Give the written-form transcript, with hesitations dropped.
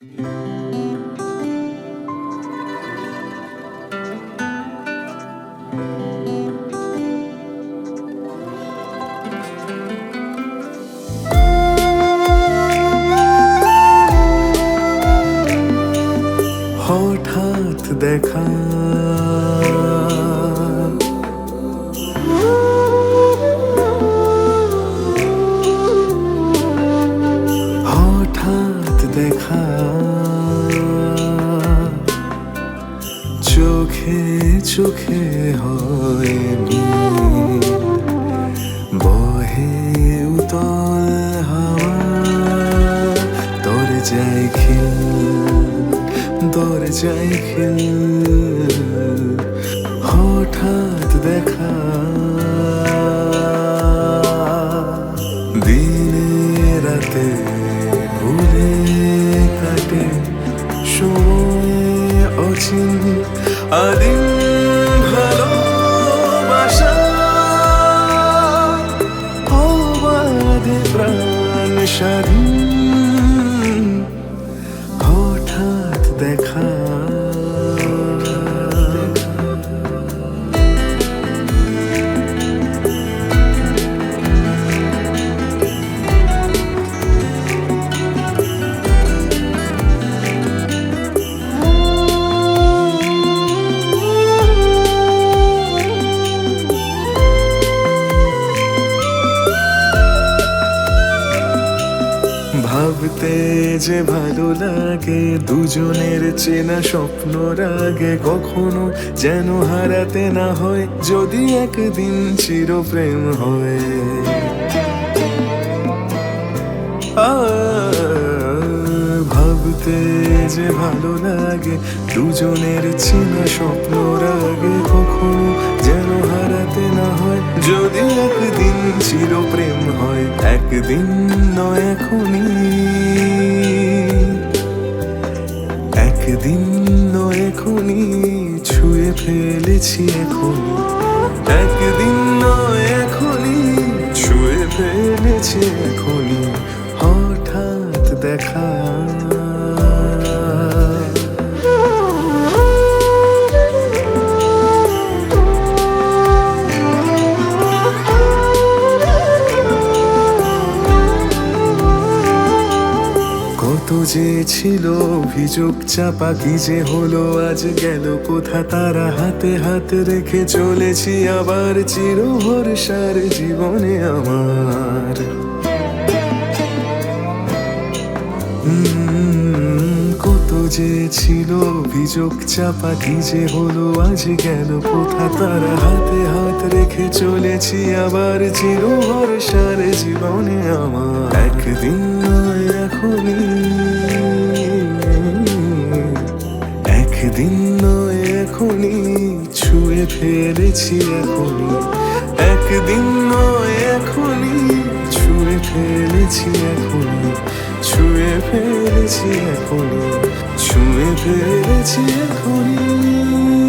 হঠাৎ দেখা, হঠাৎ দেখা, চোখে চোখে হয় মিল, বহে উতল হাওয়া, দরজায় খিল, দরজায় খিল, হঠাৎ দেখা, দিনে রাতে ভুলে কাটে সময় অচিন, আদিম ভালোবাসা, অবাধে প্রাণ স্বাধীন, হঠাৎ দেখা। ভাবতে যে ভালো লাগে দুজনের চেনা স্বপ্ন রাগে, কখনো যেন হারাতে না হয় যদি একদিন চিরপ্রেম হয়। ভাবতে যে ভালো লাগে দুজনের চেনা স্বপ্ন রাগে, কখনো যেন হারাতে না হয় যদি একদিন চিরপ্রেম হয়। একদিন নয় এখনই, একদিন নয় এখনই, ছুঁয়ে ফেলেছি এখনই। একদিন নয় এখনই, ছুঁয়ে ফেলেছি এখনই, হঠাৎ দেখা। কত যে ছিল অভিযোগ চাপা, কি যে হলো আজ গেল কোথা তারা, হাতে হাতে রেখে চলেছি আবার চির ভরসার জীবনে আমার। কত যে ছিল অভিযোগ চাপা, কি যে হলো আজ গেল কোথা তারা, হাতে হাত রেখে চলেছি আবার চির ভরসার জীবনে আমার। একদিন নয় এখনই, একদিন নয় এখনই, ছুঁয়ে ফেলেছি এখনই। একদিন নয় এখনই, ছুঁয়ে ফেলেছি এখনই, ছুঁয়ে ফেলেছি এখনই, ছুঁয়ে ফেলেছি এখনই।